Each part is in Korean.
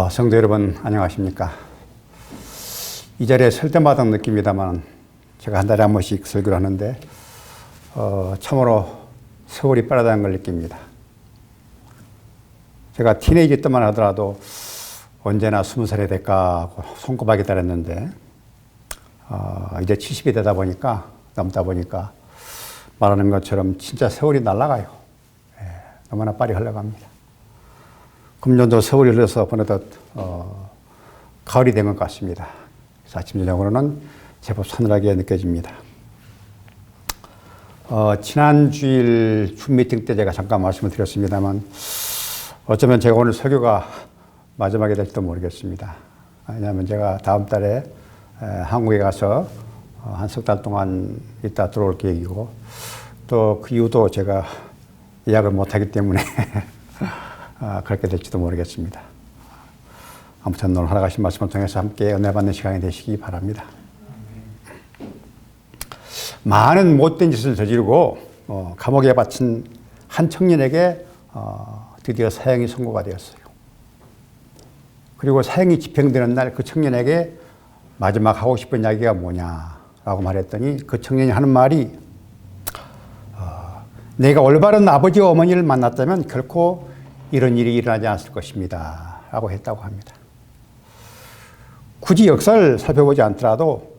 성도 여러분 안녕하십니까. 이 자리에 설 때마다 느낍니다만 제가 한 달에 한 번씩 설교를 하는데 참으로 세월이 빠르다는 걸 느낍니다. 제가 티네이지 때만 하더라도 언제나 20살이 될까 하고 손꼽아 기다렸는데 이제 70이 되다 보니까 넘다 보니까 말하는 것처럼 진짜 세월이 날아가요. 너무나 빨리 흘러갑니다. 금년도 세월이 흘러서 어느덧 가을이 된 것 같습니다. 그래서 아침 저녁으로는 제법 서늘하게 느껴집니다. 지난 주일 줌 미팅 때 제가 잠깐 말씀을 드렸습니다만 어쩌면 제가 오늘 설교가 마지막이 될지도 모르겠습니다. 왜냐하면 제가 다음 달에 한국에 가서 한 석 달 동안 있다 들어올 계획이고 또 그 이후도 제가 예약을 못하기 때문에 그렇게 될지도 모르겠습니다. 아무튼 오늘 허락하신 말씀을 통해서 함께 은혜 받는 시간이 되시기 바랍니다. 많은 못된 짓을 저지르고 감옥에 바친 한 청년에게 드디어 사형이 선고가 되었어요. 그리고 사형이 집행되는 날 그 청년에게 마지막 하고 싶은 이야기가 뭐냐라고 말했더니 그 청년이 하는 말이 내가 올바른 아버지와 어머니를 만났다면 결코 이런 일이 일어나지 않았을 것입니다 라고 했다고 합니다. 굳이 역사를 살펴보지 않더라도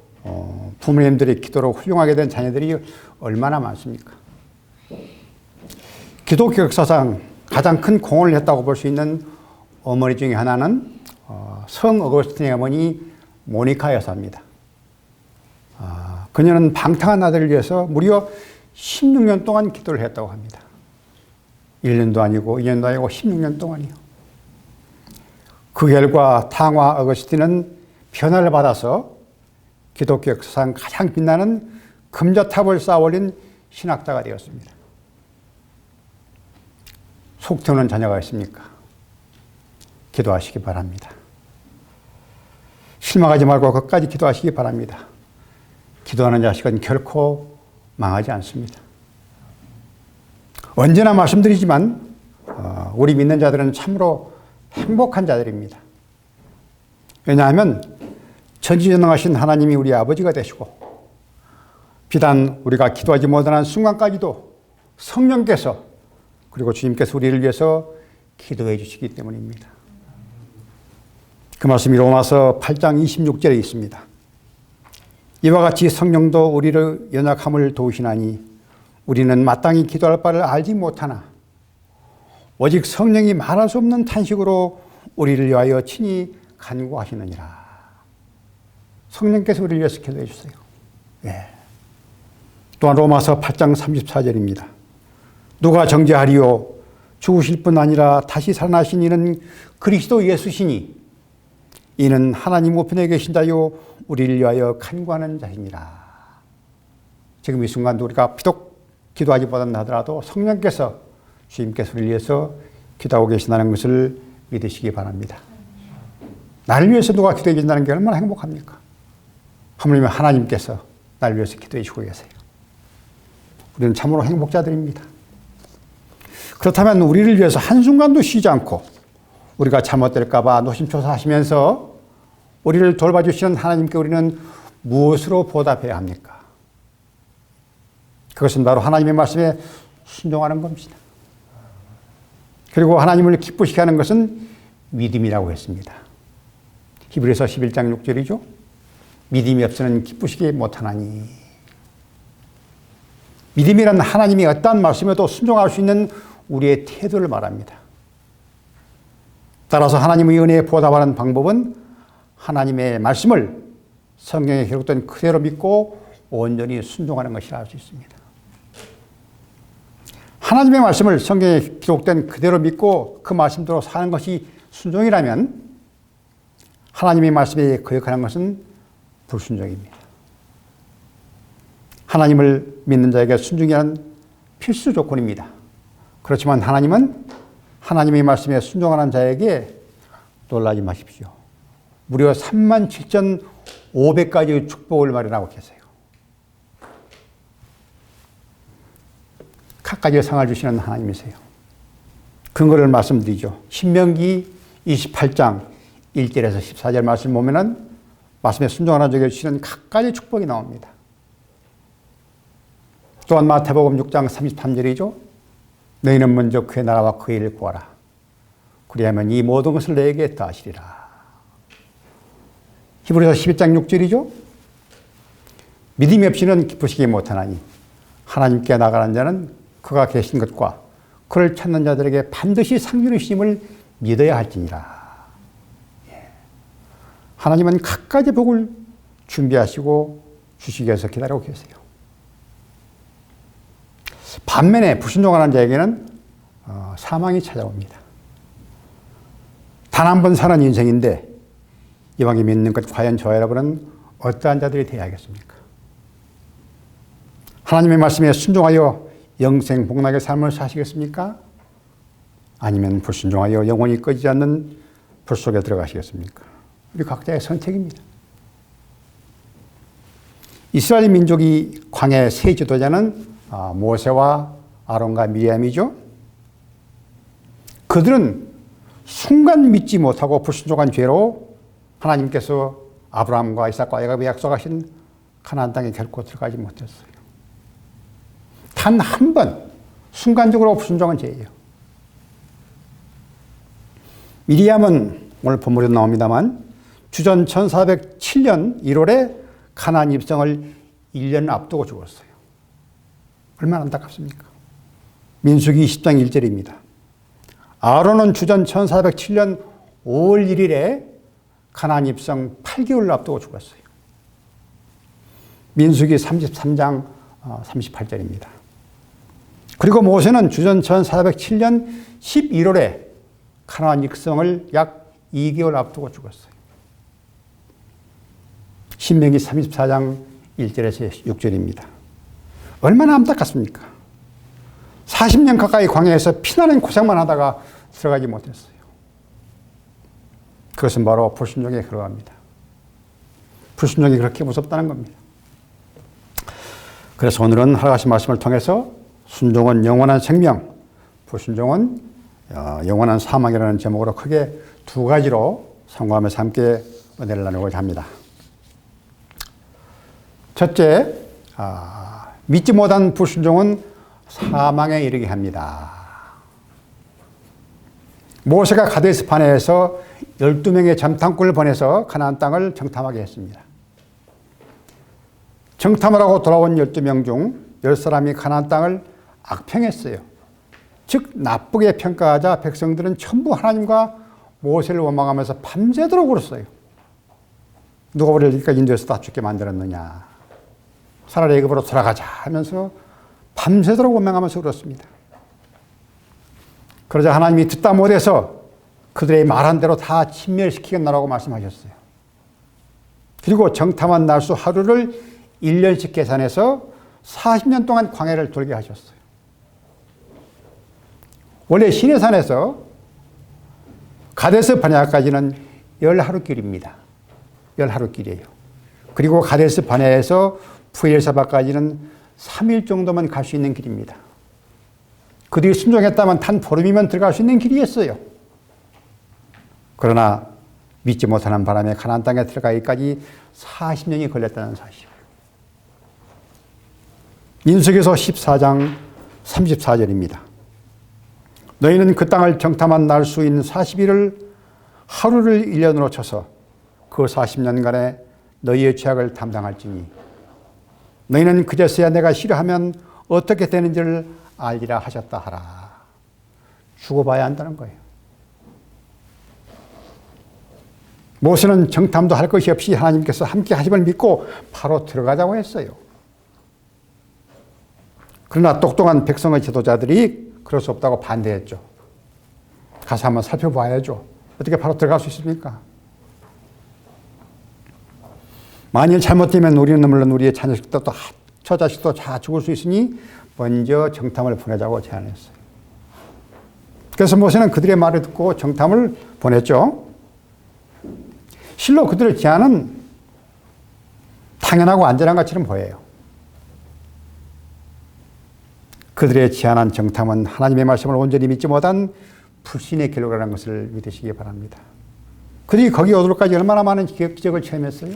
부모님들의 기도로 훌륭하게 된 자녀들이 얼마나 많습니까? 기독교 역사상 가장 큰 공헌을 했다고 볼 수 있는 어머니 중에 하나는 성 어거스틴의 어머니 모니카 여사입니다. 그녀는 방탕한 아들을 위해서 무려 16년 동안 기도를 했다고 합니다. 1년도 아니고 2년도 아니고 16년 동안이요. 그 결과 탕화 어거스틴은 변화를 받아서 기독교 역사상 가장 빛나는 금자탑을 쌓아 올린 신학자가 되었습니다. 속 트는 자녀가 있습니까? 기도하시기 바랍니다. 실망하지 말고 끝까지 기도하시기 바랍니다. 기도하는 자식은 결코 망하지 않습니다. 언제나 말씀드리지만 우리 믿는 자들은 참으로 행복한 자들입니다. 왜냐하면 전지전능하신 하나님이 우리 아버지가 되시고 비단 우리가 기도하지 못하는 순간까지도 성령께서 그리고 주님께서 우리를 위해서 기도해 주시기 때문입니다. 그 말씀이 로마서 8장 26절에 있습니다. 이와 같이 성령도 우리를 연약함을 도우시나니 우리는 마땅히 기도할 바를 알지 못하나 오직 성령이 말할 수 없는 탄식으로 우리를 위하여 친히 간구하시느니라. 성령께서 우리를 위해서 기도해 주세요. 또한 로마서 8장 34절입니다. 누가 정죄하리요? 죽으실 뿐 아니라 다시 살아나신 이는 그리스도 예수시니 이는 하나님 우편에 계신 자요 우리를 위하여 간구하는 자이니라. 지금 이 순간도 우리가 비록 기도하지 못한다더라도 성령께서 주님께서 우리를 위해서 기도하고 계신다는 것을 믿으시기 바랍니다. 나를 위해서 누가 기도해 주신다는 게 얼마나 행복합니까? 하물며 하나님께서 나를 위해서 기도해 주고 계세요. 우리는 참으로 행복자들입니다. 그렇다면 우리를 위해서 한순간도 쉬지 않고 우리가 잘못될까 봐 노심초사하시면서 우리를 돌봐주시는 하나님께 우리는 무엇으로 보답해야 합니까? 그것은 바로 하나님의 말씀에 순종하는 겁니다. 그리고 하나님을 기쁘시게 하는 것은 믿음이라고 했습니다. 히브리서 11장 6절이죠. 믿음이 없이는 기쁘시게 못하나니. 믿음이란 하나님이 어떠한 말씀에도 순종할 수 있는 우리의 태도를 말합니다. 따라서 하나님의 은혜에 보답하는 방법은 하나님의 말씀을 성경에 기록된 그대로 믿고 온전히 순종하는 것이라 할 수 있습니다. 하나님의 말씀을 성경에 기록된 그대로 믿고 그 말씀대로 사는 것이 순종이라면 하나님의 말씀에 거역하는 것은 불순종입니다. 하나님을 믿는 자에게 순종이란 필수 조건입니다. 그렇지만 하나님은 하나님의 말씀에 순종하는 자에게 놀라지 마십시오. 무려 37,500가지의 축복을 마련하고 계세요. 각가지의 상을 주시는 하나님이세요. 근거를 말씀드리죠. 신명기 28장 1절에서 14절 말씀 보면은 말씀에 순종하는 자에게 주시는 각가지 축복이 나옵니다. 또한 마태복음 6장 33절이죠. 너희는 먼저 그의 나라와 그의 일을 구하라. 그리하면 이 모든 것을 너에게 더하시리라. 히브리서 11장 6절이죠. 믿음이 없이는 기쁘시기 못하나니 하나님께 나가는 자는 그가 계신 것과 그를 찾는 자들에게 반드시 상 주심을 믿어야 할지니라. 하나님은 각가지 복을 준비하시고 주시기 위해서 기다리고 계세요. 반면에 불순종하는 자에게는 사망이 찾아옵니다. 단 한 번 사는 인생인데 이왕에 믿는 것 과연 저 여러분은 어떠한 자들이 되어야 하겠습니까? 하나님의 말씀에 순종하여 영생 복락의 삶을 사시겠습니까? 아니면 불순종하여 영원히 꺼지지 않는 불 속에 들어가시겠습니까? 우리 각자의 선택입니다. 이스라엘 민족이 광야의 세 지도자는 모세와 아론과 미리암이죠. 그들은 순간 믿지 못하고 불순종한 죄로 하나님께서 아브라함과 이삭과 야곱에 약속하신 가나안 땅에 결코 들어가지 못했어요. 단 한 번 순간적으로 불순종한 죄예요. 미리암은 오늘 본문에도 나옵니다만 주전 1407년 1월에 가나안 입성을 1년 앞두고 죽었어요. 얼마나 안타깝습니까? 민수기 20장 1절입니다. 아론은 주전 1407년 5월 1일에 가나안 입성 8개월 앞두고 죽었어요. 민수기 33장 38절입니다. 그리고 모세는 주전 1407년 11월에 가나안 입성을 약 2개월 앞두고 죽었어요. 신명기 34장 1절에서 6절입니다. 얼마나 안타깝습니까? 40년 가까이 광야에서 피나는 고생만 하다가 들어가지 못했어요. 그것은 바로 불순종에 들어갑니다. 불순종이 그렇게 무섭다는 겁니다. 그래서 오늘은 하나님 말씀을 통해서 순종은 영원한 생명, 불순종은 영원한 사망이라는 제목으로 크게 두 가지로 상고하면서 함께 은혜를 나누고자 합니다. 첫째, 믿지 못한 불순종은 사망에 이르게 합니다. 모세가 가데스 바네에서 12명의 정탐꾼을 보내서 가나안 땅을 정탐하게 했습니다. 정탐을 하고 돌아온 12명 중 10사람이 가나안 땅을 악평했어요. 즉 나쁘게 평가하자 백성들은 전부 하나님과 모세를 원망하면서 밤새도록 울었어요. 누가 우리를 여기까지 인도해서 다 죽게 만들었느냐. 차라리 애굽으로 돌아가자 하면서 밤새도록 원망하면서 울었습니다. 그러자 하나님이 듣다 못해서 그들의 말한 대로 다 진멸시키겠노라고 말씀하셨어요. 그리고 정탐한 날수 하루를 1년씩 계산해서 40년 동안 광야를 돌게 하셨어요. 원래 시내산에서 가데스 바네아까지는 10하루길입니다. 10하루길이에요. 그리고 가데스 바네아에서 부엘사바까지는 3일 정도만 갈 수 있는 길입니다. 그들이 순종했다면 단 보름이면 들어갈 수 있는 길이었어요. 그러나 믿지 못하는 바람에 가나안 땅에 들어가기까지 40년이 걸렸다는 사실. 민수기서 14장 34절입니다. 너희는 그 땅을 정탐한 날 수인 40일을 하루를 1년으로 쳐서 그 40년간에 너희의 죄악을 담당할지니 너희는 그제서야 내가 싫어하면 어떻게 되는지를 알리라 하셨다 하라. 죽어봐야 한다는 거예요. 모세는 정탐도 할 것이 없이 하나님께서 함께 하심을 믿고 바로 들어가자고 했어요. 그러나 똑똑한 백성의 지도자들이 그럴 수 없다고 반대했죠. 가서 한번 살펴봐야죠. 어떻게 바로 들어갈 수 있습니까? 만일 잘못되면 우리는 물론 우리의 자녀식도 또 처자식도 다 죽을 수 있으니 먼저 정탐을 보내자고 제안했어요. 그래서 모세는 그들의 말을 듣고 정탐을 보냈죠. 실로 그들의 제안은 당연하고 안전한 것처럼 보여요. 그들의 제안한 정탐은 하나님의 말씀을 온전히 믿지 못한 불신의 길로라는 것을 믿으시기 바랍니다. 그들이 거기 오도록까지 얼마나 많은 기적을 체험했어요?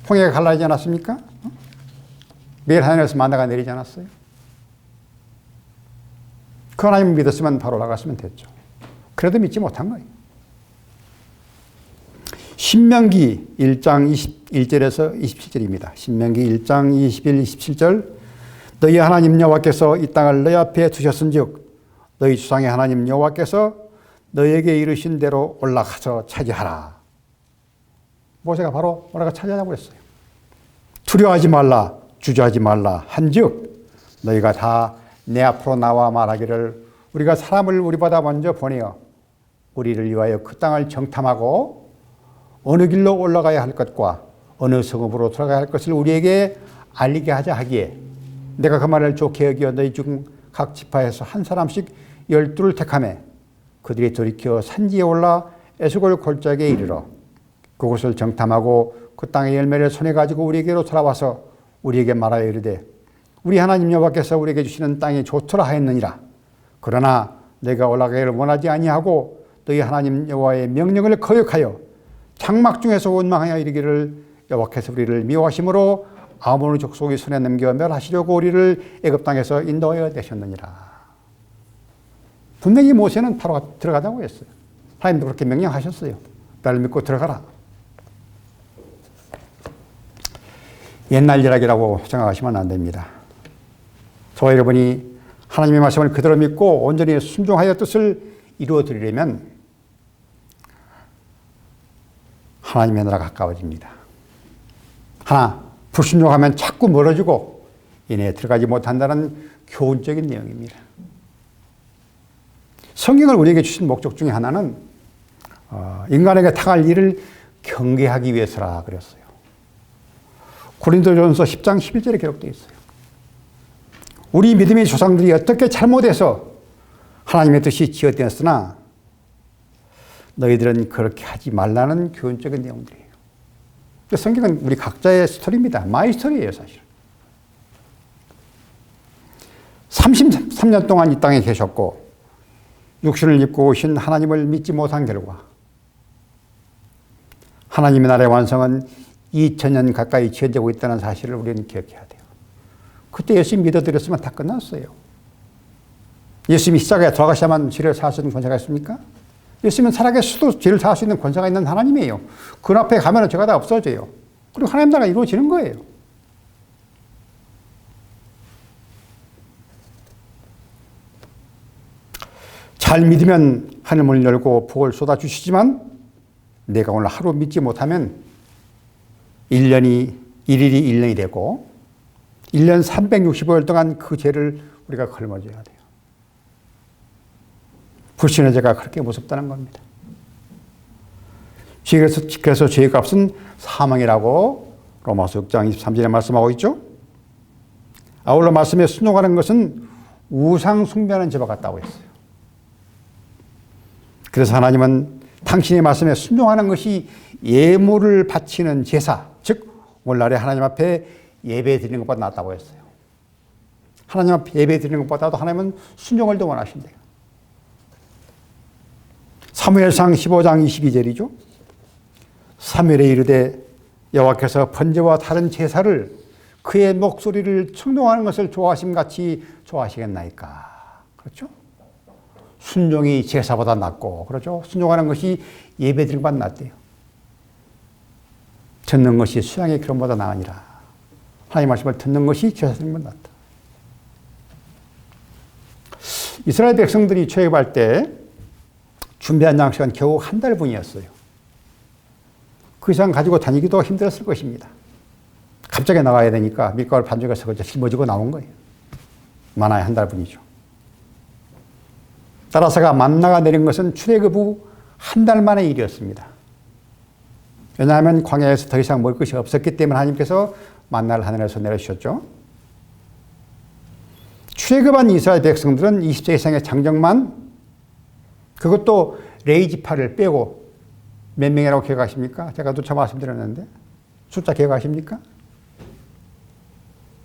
홍해가 갈라지지 않았습니까? 매일 하늘에서 만나가 내리지 않았어요? 그 하나님을 믿었으면 바로 올라갔으면 됐죠. 그래도 믿지 못한 거예요. 신명기 1장 21절에서 27절입니다. 신명기 1장 21, 27절 너희 하나님 여호와께서 이 땅을 너희 앞에 두셨은즉 너희 조상의 하나님 여호와께서 너희에게 이르신 대로 올라가서 차지하라. 모세가 바로 올라가 차지하라고 했어요. 두려워하지 말라, 주저하지 말라 한즉 너희가 다 내 앞으로 나와 말하기를 우리가 사람을 우리보다 먼저 보내어 우리를 위하여 그 땅을 정탐하고 어느 길로 올라가야 할 것과 어느 성읍으로 들어가야 할 것을 우리에게 알리게 하자 하기에 내가 그 말을 좋게 여겨 너희 중 각 지파에서 한 사람씩 12를 택하매 그들이 돌이켜 산지에 올라 에스골 골짜기에 이르러 그곳을 정탐하고 그 땅의 열매를 손에 가지고 우리에게로 돌아와서 우리에게 말하여 이르되 우리 하나님 여호와께서 우리에게 주시는 땅이 좋더라 하였느니라. 그러나 내가 올라가기를 원하지 아니하고 너희 하나님 여호와의 명령을 거역하여 장막 중에서 원망하여 이르기를 여호와께서 우리를 미워하심으로 아모리 족속의 손에 넘겨 멸하시려고 우리를 애굽 땅에서 인도하여 내셨느니라. 분명히 모세는 바로 들어가자고 했어요. 하나님도 그렇게 명령하셨어요. 나를 믿고 들어가라. 옛날 이야기라고 생각하시면 안 됩니다. 저와 여러분이 하나님의 말씀을 그대로 믿고 온전히 순종하여 뜻을 이루어드리려면 하나님의 나라가 가까워집니다. 하나, 불순종하면 자꾸 멀어지고 이내 들어가지 못한다는 교훈적인 내용입니다. 성경을 우리에게 주신 목적 중에 하나는 인간에게 당할 일을 경계하기 위해서라 그랬어요. 고린도전서 10장 11절에 기록되어 있어요. 우리 믿음의 조상들이 어떻게 잘못해서 하나님의 뜻이 지어되었으나 너희들은 그렇게 하지 말라는 교훈적인 내용들이에요. 성경은 우리 각자의 스토리입니다. 마이 스토리예요, 사실. 33년 동안 이 땅에 계셨고 육신을 입고 오신 하나님을 믿지 못한 결과 하나님의 나라의 완성은 2000년 가까이 지연되고 있다는 사실을 우리는 기억해야 돼요. 그때 예수님 믿어드렸으면 다 끝났어요. 예수님이 십자가에 돌아가셔야만 죄를 사할 수 있는 권세가 있습니까? 예수님은 살아계셔도 죄를 사할 수 있는 권세가 있는 하나님이에요. 그 앞에 가면 죄가 다 없어져요. 그리고 하나님 나라가 이루어지는 거예요. 잘 믿으면 하늘문을 열고 복을 쏟아주시지만 내가 오늘 하루 믿지 못하면 1일이 1년이 되고 1년 365일 동안 그 죄를 우리가 걸머져야 돼요. 불신의 죄가 그렇게 무섭다는 겁니다. 그래서 죄의 값은 사망이라고 로마서 6장 23절에 말씀하고 있죠. 아울러 말씀에 순종하는 것은 우상 숭배하는 죄와 같다고 했어요. 그래서 하나님은 당신의 말씀에 순종하는 것이 예물을 바치는 제사, 즉 오늘날에 하나님 앞에 예배 드리는 것보다 낫다고 했어요. 하나님 앞에 예배 드리는 것보다도 하나님은 순종을 더 원하신대요. 사무엘상 15장 22절이죠. 사무엘에 이르되 여호와께서 번제와 다른 제사를 그의 목소리를 청종하는 것을 좋아하심같이 좋아하시겠나이까. 그렇죠? 순종이 제사보다 낫고, 그렇죠? 순종하는 것이 예배 드리는 것보다 낫대요. 듣는 것이 수양의 기름보다 나으니라. 하나님 말씀을 듣는 것이 제사 드리는 것보다 낫다. 이스라엘 백성들이 출애굽할 때 준비한 양식은 겨우 한 달분이었어요. 그 이상 가지고 다니기도 힘들었을 것입니다. 갑자기 나가야 되니까 밀가루 반죽해서 짊어지고 나온 거예요. 만화의 한 달분이죠. 따라서가 만나가 내린 것은 출애굽 후 한 달 만의 일이었습니다. 왜냐하면 광야에서 더 이상 먹을 것이 없었기 때문에 하나님께서 만나를 하늘에서 내려주셨죠. 출애굽한 이스라엘 백성들은 20세 이상의 장정만, 그것도 레위 지파를 빼고 몇 명이라고 기억하십니까? 제가 누차 말씀드렸는데 숫자 기억하십니까?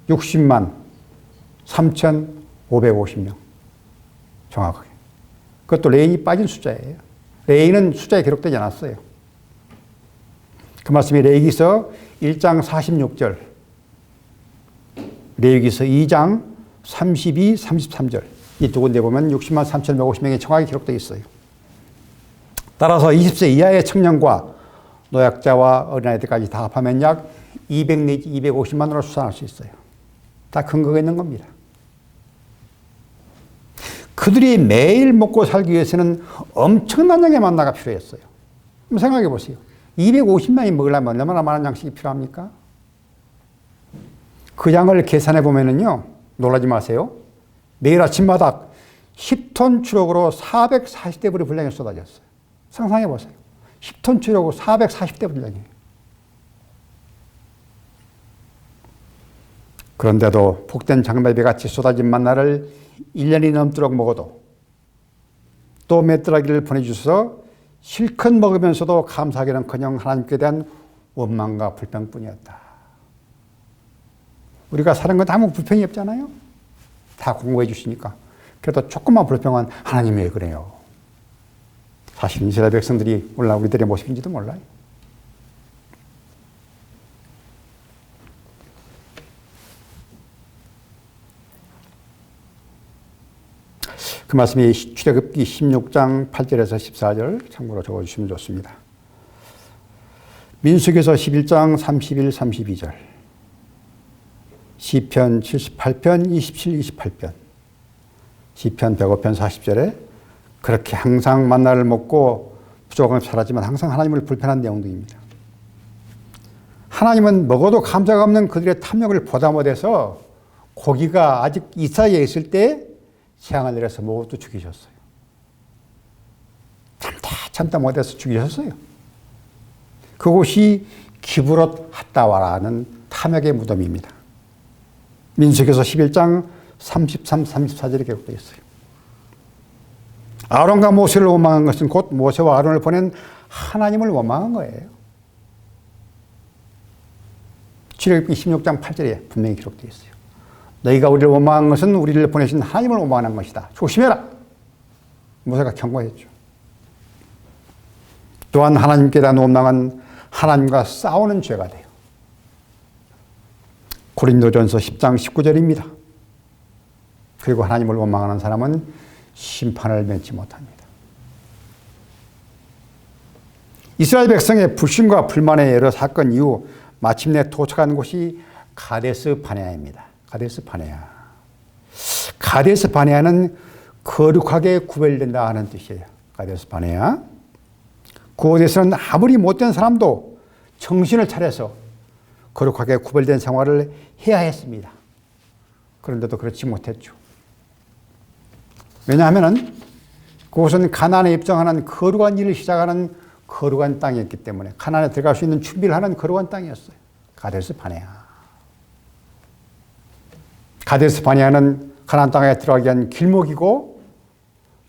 60만 3,550명 정확하게. 그것도 레인이 빠진 숫자예요. 레인은 숫자에 기록되지 않았어요. 그 말씀이 레위기서 1장 46절, 레위기서 2장 32, 33절 이 두 군데 보면 60만 3,150명이 정확히 기록되어 있어요. 따라서 20세 이하의 청년과 노약자와 어린아이들까지 다 합하면 약 200 내지 250만으로 추산할 수 있어요. 다 근거가 있는 겁니다. 그들이 매일 먹고 살기 위해서는 엄청난 양의 만나가 필요했어요. 한번 생각해 보세요. 250만이 먹으려면 얼마나 많은 양식이 필요합니까? 그 양을 계산해 보면은요, 놀라지 마세요. 매일 아침마다 10톤 추력으로 440대 불의 분량이 쏟아졌어요. 상상해 보세요. 10톤 추력으로 440대 분량이에요. 그런데도 복된 장대비 같이 쏟아진 만나를 1년이 넘도록 먹어도 또 맷들어기를 보내주셔서 실컷 먹으면서도 감사하기는커녕 하나님께 대한 원망과 불평뿐이었다. 우리가 사는 건 아무 불평이 없잖아요. 다 공부해 주시니까. 그래도 조금만 불평한 하나님이 왜 그래요? 사실 이스라엘 백성들이 몰라 우리들의 모습인지도 몰라요. 그 말씀이 출애굽기 16장 8절에서 14절 참고로 적어주시면 좋습니다. 민수기서 11장 31, 32절, 시편 78편 27, 28편, 시편 105편 40절에 그렇게 항상 만나를 먹고 부족함을 살았지만 항상 하나님을 불편한 내용들입니다. 하나님은 먹어도 감사가 없는 그들의 탐욕을 보다 못해서 고기가 아직 이 사이에 있을 때 재앙을 내려서 모두 죽이셨어요. 참다 못해서 죽이셨어요. 그곳이 기브롯 핫다와라는 탐욕의 무덤입니다. 민수기서 11장 33, 34절에 기록되어 있어요. 아론과 모세를 원망한 것은 곧 모세와 아론을 보낸 하나님을 원망한 거예요. 출애굽기 16장 8절에 분명히 기록되어 있어요. 너희가 우리를 원망한 것은 우리를 보내신 하나님을 원망하는 것이다. 조심해라. 모세가 경고했죠. 또한 하나님께 대한 원망은 하나님과 싸우는 죄가 돼요. 고린도전서 10장 19절입니다. 그리고 하나님을 원망하는 사람은 심판을 면치 못합니다. 이스라엘 백성의 불신과 불만의 여러 사건 이후 마침내 도착한 곳이 가데스 바네아입니다. 가데스 바네아. 가데스 바네아는 거룩하게 구별된다 하는 뜻이에요. 가데스 바네아. 그곳에서는 아무리 못된 사람도 정신을 차려서 거룩하게 구별된 생활을 해야 했습니다. 그런데도 그렇지 못했죠. 왜냐하면 그곳은 가나안에 입성하는 거룩한 일을 시작하는 거룩한 땅이었기 때문에 가나안에 들어갈 수 있는 준비를 하는 거룩한 땅이었어요. 가데스 바네아. 가데스 바네아는 가나안 땅에 들어가기 위한 길목이고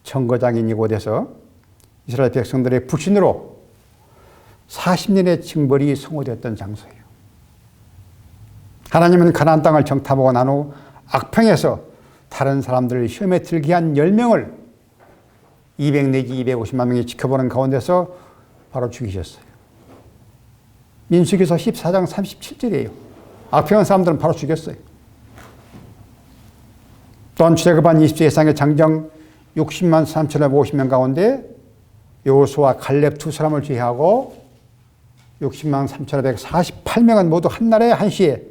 정거장인 이곳에서 이스라엘 백성들의 불신으로 40년의 징벌이 성호되었던 장소예요. 하나님은 가나안 땅을 정탐하고 난 후 악평에서 다른 사람들을 시험에 들게 한 10명을 200 내지 250만 명이 지켜보는 가운데서 바로 죽이셨어요. 민수기서 14장 37절이에요. 악평한 사람들은 바로 죽였어요. 또한 출애굽한 20세 이상의 장정 60만 3,150명 가운데 여호수아 갈렙 두 사람을 제외하고 60만 3,148명은 모두 한날에 한시에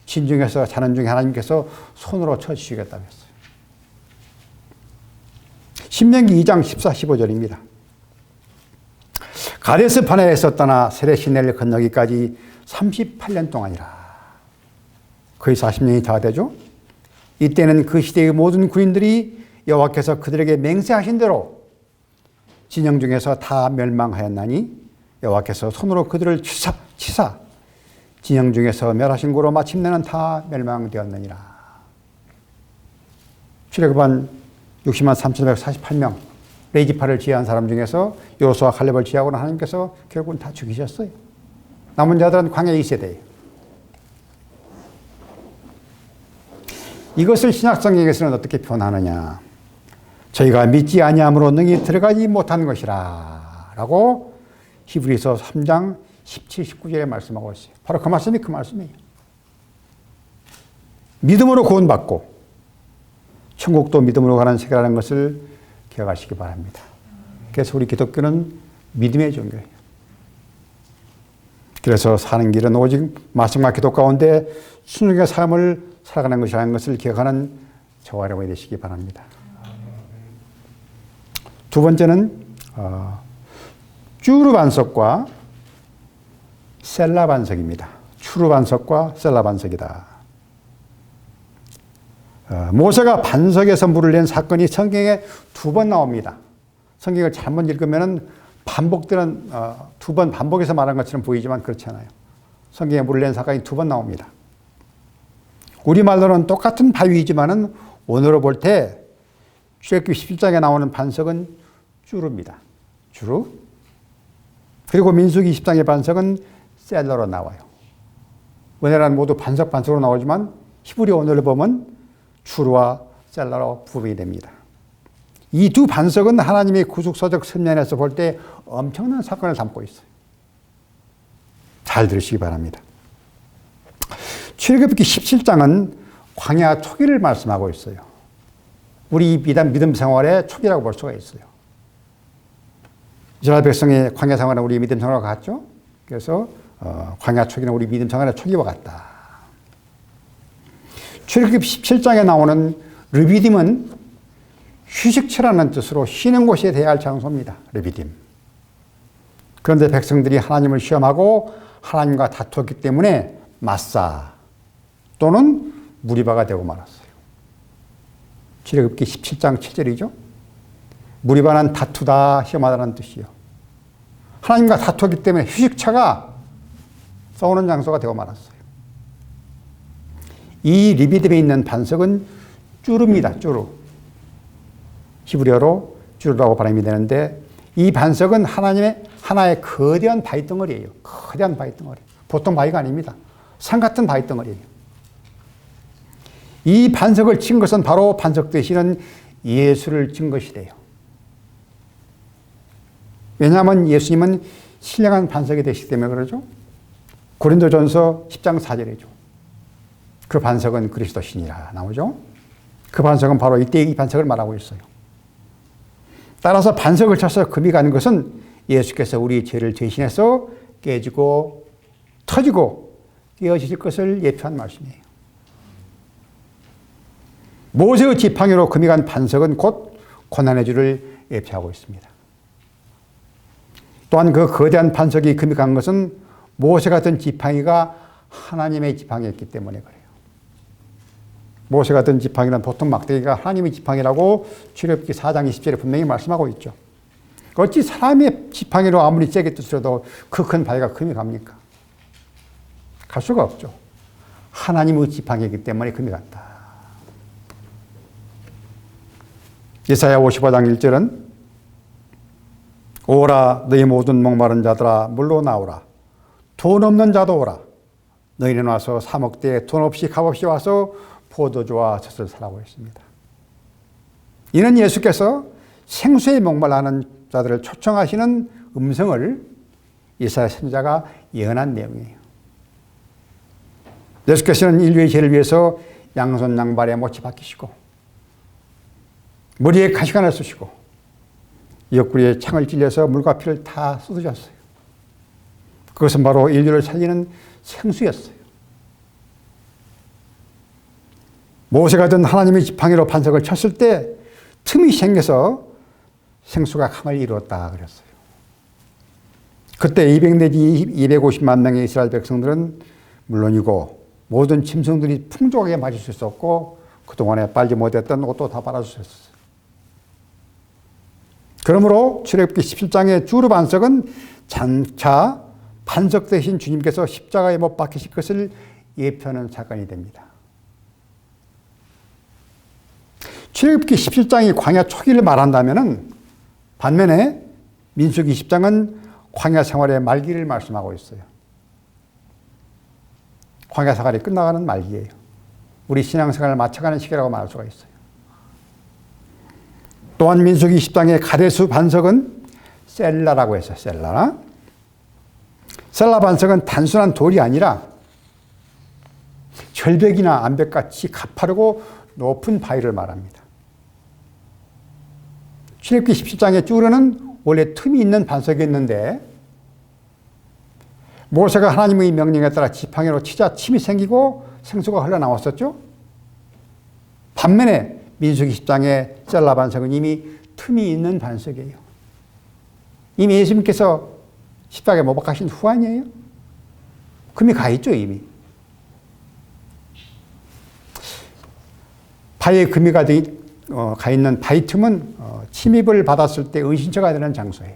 진중에서 자는 중에 하나님께서 손으로 쳐주시겠다고 했어요. 신명기 2장 14, 15절입니다. 가데스 바네아에서 떠나 세레시넬을 건너기까지 38년 동안이라. 거의 40년이 다 되죠. 이때는 그 시대의 모든 군인들이 여호와께서 그들에게 맹세하신 대로 진영 중에서 다 멸망하였나니 여호와께서 손으로 그들을 치사 진영 중에서 멸하신 고로 마침내는 다 멸망되었느니라. 출애굽한 60만 3,148명 레이지파를 지휘한 사람 중에서 여호수아 갈렙을 지휘하고는 하나님께서 결국은 다 죽이셨어요. 남은 자들은 광야에 있어야 돼요. 이것을 신약성경에서는 어떻게 표현하느냐. 저희가 믿지 아니함으로 능히 들어가지 못한 것이라 라고 히브리서 3장 17, 19절에 말씀하고 있어요. 바로 그 말씀이 그 말씀이에요. 믿음으로 구원받고 천국도 믿음으로 가는 세계라는 것을 기억하시기 바랍니다. 그래서 우리 기독교는 믿음의 종교예요. 그래서 사는 길은 오직 말씀과 기도 가운데 순종의 삶을 살아가는 것이라는 것을 기억하는 저와 여러분이 되시기 바랍니다. 두 번째는 쭈르 반석과 셀라 반석입니다. 추르 반석과 셀라 반석이다. 모세가 반석에서 물을 낸 사건이 성경에 2번 나옵니다. 성경을 잘못 읽으면 반복되는 두 번 반복해서 말한 것처럼 보이지만 그렇지 않아요. 성경에 물을 낸 사건이 2번 나옵니다. 우리말로는 똑같은 바위이지만은 원어로 볼 때 출애굽기 17장에 나오는 반석은 쭈르입니다. 쭈르. 그리고 민수기 20장의 반석은 셀러로 나와요. 원어란 모두 반석으로 나오지만 히브리 원어를 보면 쭈르와 셀러로 구분이 됩니다. 이 두 반석은 하나님의 구속사적 측면에서 볼 때 엄청난 사건을 담고 있어요. 잘 들으시기 바랍니다. 출애굽기 17장은 광야 초기를 말씀하고 있어요. 우리 믿음 생활의 초기라고 볼 수가 있어요. 이스라엘 백성의 광야 생활은 우리 믿음 생활과 같죠? 그래서 광야 초기는 우리 믿음 생활의 초기와 같다. 출애굽기 17장에 나오는 르비딤은 휴식처라는 뜻으로 쉬는 곳에 대해야 할 장소입니다. 르비딤. 그런데 백성들이 하나님을 시험하고 하나님과 다투었기 때문에 마사 또는 무리바가 되고 말았어요. 출애굽기 17장 7절이죠. 무리바는 다투다, 시험하다는 뜻이요. 하나님과 다투었기 때문에 휴식처가 싸우는 장소가 되고 말았어요. 이 리비딤에 있는 반석은 쭈르입니다. 쭈르. 히브리어로 쭈르라고 발음이 되는데 이 반석은 하나님의 하나의 거대한 바위덩어리예요. 거대한 바위덩어리. 보통 바위가 아닙니다. 산 같은 바위덩어리예요. 이 반석을 친 것은 바로 반석 되시는 예수를 친 것이래요. 왜냐하면 예수님은 신령한 반석이 되시기 때문에 그러죠. 고린도전서 10장 4절이죠. 그 반석은 그리스도시니라 나오죠. 그 반석은 바로 이때 이 반석을 말하고 있어요. 따라서 반석을 쳐서 금이 가는 것은 예수께서 우리 죄를 대신해서 깨지고 터지고 깨어지실 것을 예표한 말씀이에요. 모세의 지팡이로 금이 간 반석은 곧 고난의 주를 예표하고 있습니다. 또한 그 거대한 반석이 금이 간 것은 모세가 든 지팡이가 하나님의 지팡이였기 때문에 그래요. 모세가 든 지팡이는 보통 막대기가 하나님의 지팡이라고 출애굽기 4장 20절에 분명히 말씀하고 있죠. 어찌 사람의 지팡이로 아무리 세게 뜯어도 그 큰 바위가 금이 갑니까? 갈 수가 없죠. 하나님의 지팡이이기 때문에 금이 갔다. 예사야 55장 1절은 오라 너희 모든 목마른 자들아 물로 나오라 돈 없는 자도 오라 너희는 와서 사 먹되 돈 없이 값없이 와서 포도주와 젖을 사라고 했습니다. 이는 예수께서 생수에 목말라하는 자들을 초청하시는 음성을 예사야 선지자가 예언한 내용이에요. 예수께서는 인류의 죄를 위해서 양손 양발에 못이 박히시고 머리에 가시관을 쓰시고 옆구리에 창을 찔려서 물과 피를 다 쏟으셨어요. 그것은 바로 인류를 살리는 생수였어요. 모세가 든 하나님의 지팡이로 반석을 쳤을 때 틈이 생겨서 생수가 강을 이루었다 그랬어요. 그때 200 내지 250만 명의 이스라엘 백성들은 물론이고 모든 짐승들이 풍족하게 마실 수 있었고 그동안에 빨지 못했던 옷도 다 빨아주셨어요. 그러므로 출애굽기 17장의 쭈르 반석은 장차 반석 대신 주님께서 십자가에 못 박히실 것을 예표하는 사건이 됩니다. 출애굽기 17장이 광야 초기를 말한다면 반면에 민수기 20장은 광야 생활의 말기를 말씀하고 있어요. 광야 생활이 끝나가는 말기예요. 우리 신앙생활을 마쳐가는 시기라고 말할 수가 있어요. 또한 민수기 10장의 가데스 반석은 셀라라고 했어요. 셀라. 셀라 반석은 단순한 돌이 아니라 절벽이나 암벽같이 가파르고 높은 바위를 말합니다. 출애굽기 17장의 쭈르는 원래 틈이 있는 반석이었는데 모세가 하나님의 명령에 따라 지팡이로 치자 침이 생기고 생수가 흘러나왔었죠. 반면에 민수기 10장의 셀라 반석은 이미 틈이 있는 반석이에요. 이미 예수님께서 십자가에 못 박히신 후 아니에요? 금이 가 있죠, 이미. 바위에 금이 가 있는 바위 틈은 침입을 받았을 때 은신처가 되는 장소예요.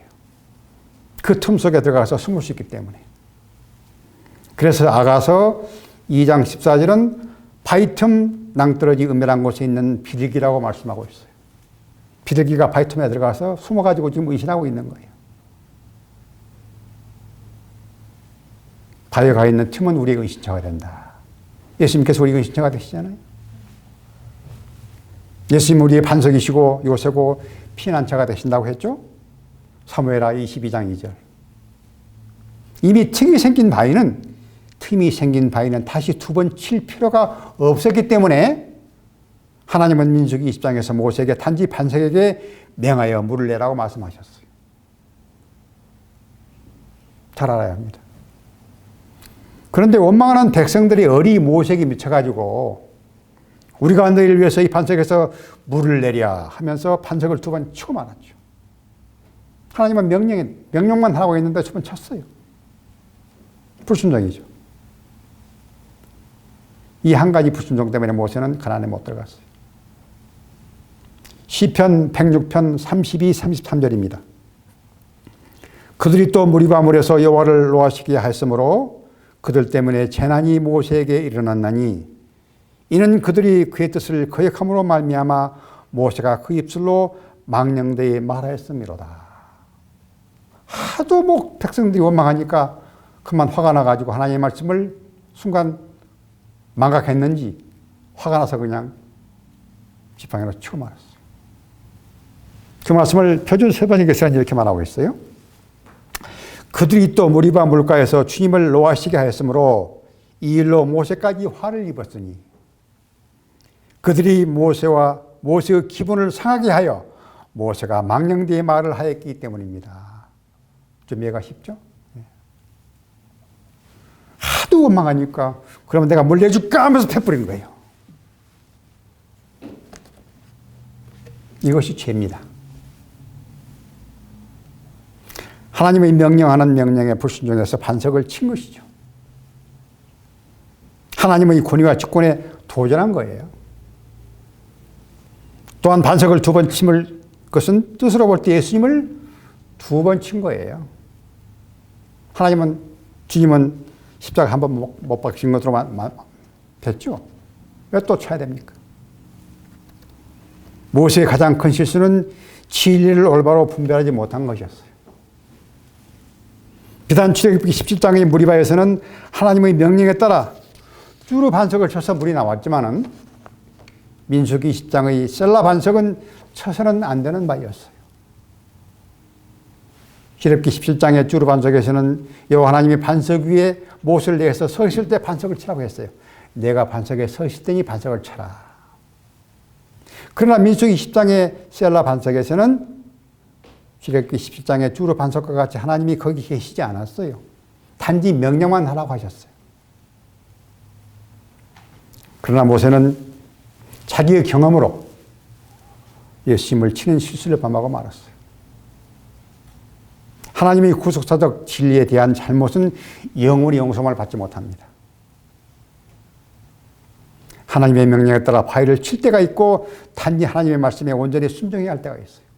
그 틈 속에 들어가서 숨을 수 있기 때문에. 그래서 아가서 2장 14절은 바위 틈 낭떠러지 은밀한 곳에 있는 비둘기라고 말씀하고 있어요. 비둘기가 바위 틈에 들어가서 숨어가지고 지금 은신하고 있는 거예요. 바위에 가 있는 틈은 우리의 은신처가 된다. 예수님께서 우리의 은신처가 되시잖아요. 예수님 우리의 반석이시고 요새고 피난처가 되신다고 했죠. 사무엘하 22장 2절. 이미 틈이 생긴 바위는 다시 두 번 칠 필요가 없었기 때문에 하나님은 민수기 20장에서 모세에게 단지 반석에게 명하여 물을 내라고 말씀하셨어요. 잘 알아야 합니다. 그런데 원망하는 백성들이 어리 모세에게 미쳐가지고 우리가 너희를 위해서 이 반석에서 물을 내랴 하면서 반석을 두 번 치고 말았죠. 하나님은 명령만 하고 있는데 두 번 쳤어요. 불순종이죠. 이 한 가지 불순종 때문에 모세는 가나안에 못 들어갔어요. 시편 106편 32, 33절입니다. 그들이 또 무리가 모여서 여호와를 노하시게 하였으므로 그들 때문에 재난이 모세에게 일어났나니 이는 그들이 그의 뜻을 거역함으로 말미암아 모세가 그 입술로 망령되이 말하였음이로다. 하도 백성들이 원망하니까 그만 화가 나가지고 하나님의 말씀을 순간 망각했는지 화가 나서 그냥 지팡이로 치고 말았어요. 그 말씀을 표준 세번역에서는 이렇게 말하고 있어요. 그들이 또 무리바 물가에서 주님을 노하시게 하였으므로 이 일로 모세까지 화를 입었으니 그들이 모세의 기분을 상하게 하여 모세가 망령되이 말을 하였기 때문입니다. 좀 이해가 쉽죠? 하도 원망하니까 그러면 내가 뭘 내줄까 하면서 패뿌린 거예요. 이것이 죄입니다. 하나님의 명령하는 명령에 불순종해서 반석을 친 것이죠. 하나님의 권위와 주권에 도전한 거예요. 또한 반석을 두 번 친 것은 뜻으로 볼 때 예수님을 두 번 친 거예요. 주님은 십자가 한 번 못 박힌 것으로만 됐죠. 왜 또 쳐야 됩니까? 모세의 가장 큰 실수는 진리를 올바로 분별하지 못한 것이었어요. 비단 출애굽기 17장의 무리바에서는 하나님의 명령에 따라 쭈루 반석을 쳐서 물이 나왔지만은 민수기 10장의 셀라 반석은 쳐서는 안 되는 바였어요. 출애굽기 17장의 쭈루 반석에서는 여호와 하나님이 반석 위에 못을 내서 서 있을 때 반석을 치라고 했어요. 내가 반석에 서 있을 때니 반석을 쳐라. 그러나 민수기 10장의 셀라 반석에서는 출애굽기 17장의 쭈루 반석과 같이 하나님이 거기 계시지 않았어요. 단지 명령만 하라고 하셨어요. 그러나 모세는 자기의 경험으로 예수님을 치는 실수를 범하고 말았어요. 하나님의 구속사적 진리에 대한 잘못은 영원히 용서를 받지 못합니다. 하나님의 명령에 따라 바위를 칠 때가 있고 단지 하나님의 말씀에 온전히 순종해야 할 때가 있어요.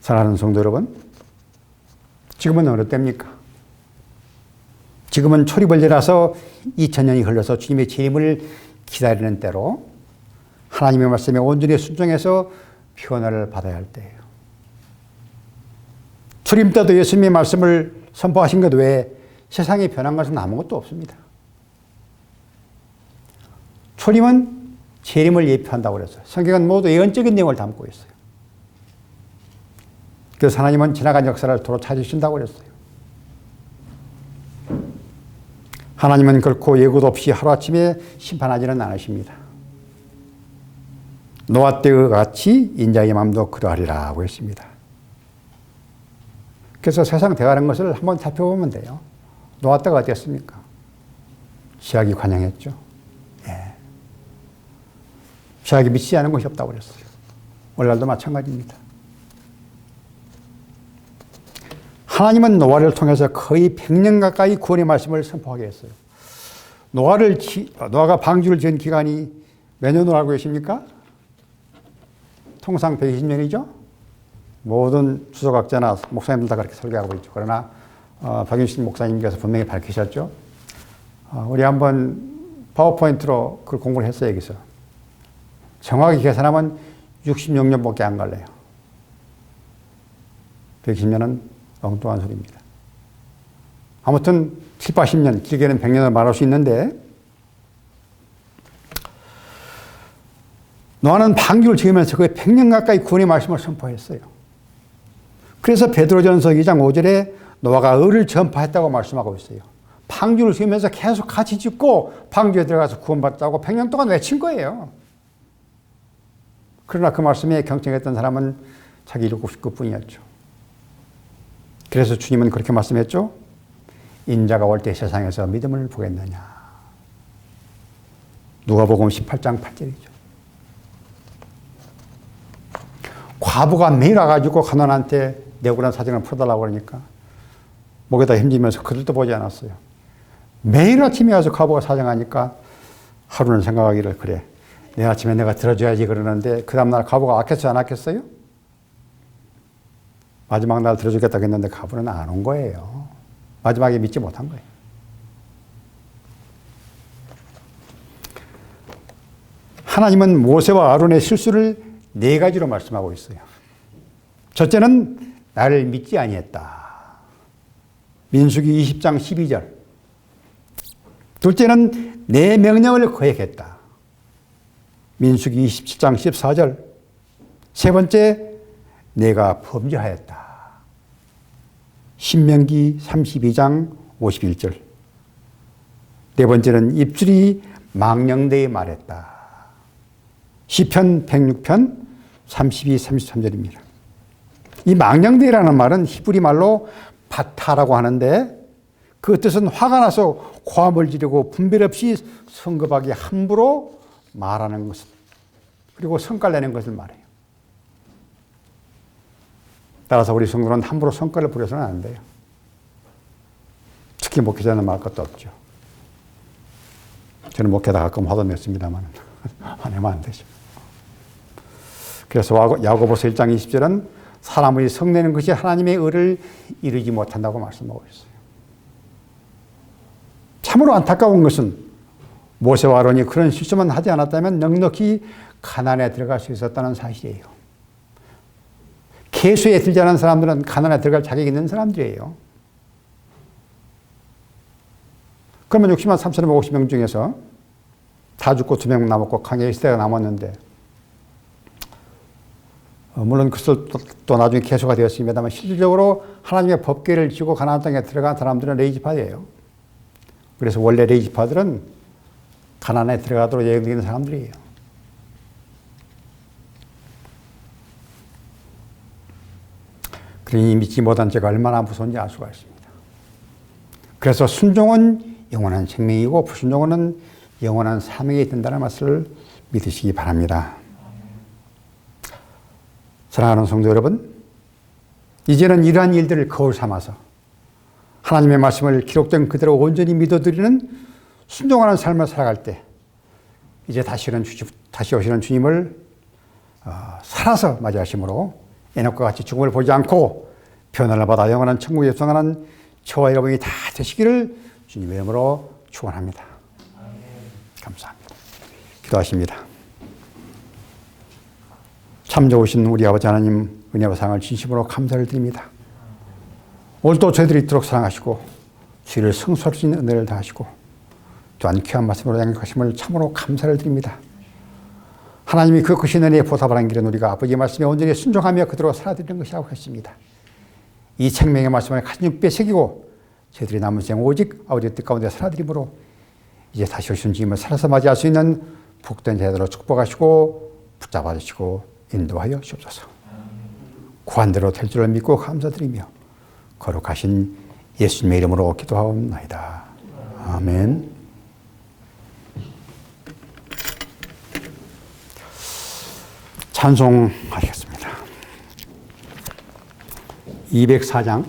사랑하는 성도 여러분, 지금은 어느 때입니까? 지금은 초리벌레라서 2000년이 흘러서 주님의 재림을 기다리는 때로 하나님의 말씀에 온전히 순종해서 변화를 받아야 할 때예요. 초림 때도 예수님의 말씀을 선포하신 것 외에 세상에 변한 것은 아무것도 없습니다. 초림은 재림을 예표한다고 그랬어요. 성경은 모두 예언적인 내용을 담고 있어요. 그래서 하나님은 지나간 역사를 도로 찾으신다고 그랬어요. 하나님은 결코 예고도 없이 하루아침에 심판하지는 않으십니다. 노아 때와 같이 인자의 마음도 그러하리라고 했습니다. 그래서 세상 대가는 것을 한번 살펴보면 돼요. 노아 때가 어땠습니까? 시약이 관영했죠. 예. 시약이 미치지 않은 것이 없다고 그랬어요. 오늘날도 마찬가지입니다. 하나님은 노아를 통해서 거의 100년 가까이 구원의 말씀을 선포하게 했어요. 노아가 방주를 지은 기간이 몇 년으로 알고 계십니까? 통상 120년이죠? 모든 주석학자나 목사님들 다 그렇게 설교하고 있죠. 그러나 박윤신 목사님께서 분명히 밝히셨죠. 우리 한번 파워포인트로 그걸 공부를 했어요. 여기서. 정확히 계산하면 66년밖에 안 걸려요. 120년은 엉뚱한 소리입니다. 아무튼 7, 80년, 길게는 100년을 말할 수 있는데 노아는 방주를 지으면서 거의 100년 가까이 구원의 말씀을 선포했어요. 그래서 베드로전서 2장 5절에 노아가 의를 전파했다고 말씀하고 있어요. 방주를 지으면서 계속 같이 짓고 방주에 들어가서 구원받자고 100년 동안 외친 거예요. 그러나 그 말씀에 경청했던 사람은 자기 7식구뿐이었죠. 그래서 주님은 그렇게 말씀했죠. 인자가 올 때 세상에서 믿음을 보겠느냐. 누가복음 18장 8절이죠. 과부가 매일 와가지고 가난한테 내 억울한 사정을 풀어달라고 그러니까 목에다 힘주면서 그들도 보지 않았어요. 매일 아침에 와서 과부가 사정하니까 하루는 생각하기를 그래. 내일 아침에 내가 들어줘야지 그러는데 그 다음날 과부가 아꼈어요? 안 아꼈어요? 마지막 날 들어주겠다고 했는데 과부는 안 온 거예요. 마지막에 믿지 못한 거예요. 하나님은 모세와 아론의 실수를 4가지로 말씀하고 있어요. 첫째는 나를 믿지 아니했다. 민수기 20장 12절. 둘째는 내 명령을 거역했다. 민수기 27장 14절. 세 번째, 내가 범죄하였다. 신명기 32장 51절. 네 번째는 입술이 망령되이 말했다. 시편 106편 32, 33절입니다. 이 망령되이라는 말은 히브리 말로 바타라고 하는데 그 뜻은 화가 나서 고함을 지르고 분별 없이 성급하게 함부로 말하는 것을 그리고 성깔 내는 것을 말해요. 따라서 우리 성도는 함부로 성깔을 부려서는 안 돼요. 특히 목회자는 말 것도 없죠. 저는 목회다 가끔 화도 냈습니다만 화내면 안 되죠. 그래서 야고보서 1장 20절은 사람의 성내는 것이 하나님의 의를 이루지 못한다고 말씀하고 있어요. 참으로 안타까운 것은 모세와 아론이 그런 실수만 하지 않았다면 넉넉히 가나안에 들어갈 수 있었다는 사실이에요. 계수에 들지 않은 사람들은 가나안에 들어갈 자격이 있는 사람들이에요. 그러면 60만 3,550명 중에서 다 죽고 2명 남았고 강에 시대가 남았는데 물론 그것을 또 나중에 개수가 되었습니다만 실질적으로 하나님의 법궤를 지고 가나안 땅에 들어간 사람들은 레이지파예요. 그래서 원래 레이지파들은 가나안에 들어가도록 예정된 사람들이에요. 그러니 믿지 못한 죄가 얼마나 무서운지 알 수가 있습니다. 그래서 순종은 영원한 생명이고 불순종은 영원한 사명이 된다는 것을 믿으시기 바랍니다. 사랑하는 성도 여러분, 이제는 이러한 일들을 거울 삼아서 하나님의 말씀을 기록된 그대로 온전히 믿어드리는 순종하는 삶을 살아갈 때 이제 다시 오시는 주님을 살아서 맞이하심으로 에녹과 같이 죽음을 보지 않고 변화를 받아 영원한 천국에 입성하는 저와 여러분이 다 되시기를 주님의 이름으로 축원합니다. 감사합니다. 기도하십니다. 참 좋으신 우리 아버지 하나님 은혜와 사랑을 진심으로 감사를 드립니다. 오늘도 저희들이 이토록 사랑하시고 주의를 성수할 수 있는 은혜를 다하시고 또한 귀한 말씀으로 양육하심을 참으로 감사를 드립니다. 하나님이 그 크신 은혜에 보답하는 길은 우리가 아버지의 말씀에 온전히 순종하며 그대로 살아드리는 것이라고 했습니다. 이 생명의 말씀을 가슴 새기고 저희들이 남은 생 오직 아버지의 뜻 가운데 살아드림으로 이제 다시 오신 주님을 살아서 맞이할 수 있는 복된 제대로 축복하시고 붙잡아 주시고 인도하여 주옵소서. 구한대로 될 줄을 믿고 감사드리며 거룩하신 예수님의 이름으로 기도하옵나이다. 아멘. 찬송하시겠습니다. 204장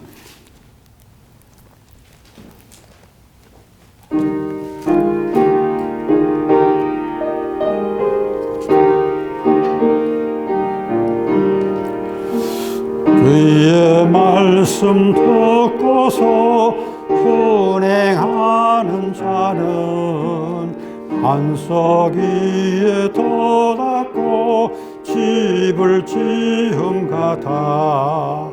그의 말씀 듣고서 순행하는 자는 반석 위에 돋았고 집을 지음 같아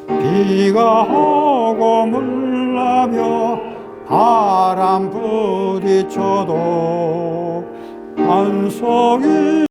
비가 오고 물나며 바람 부딪혀도 반석 위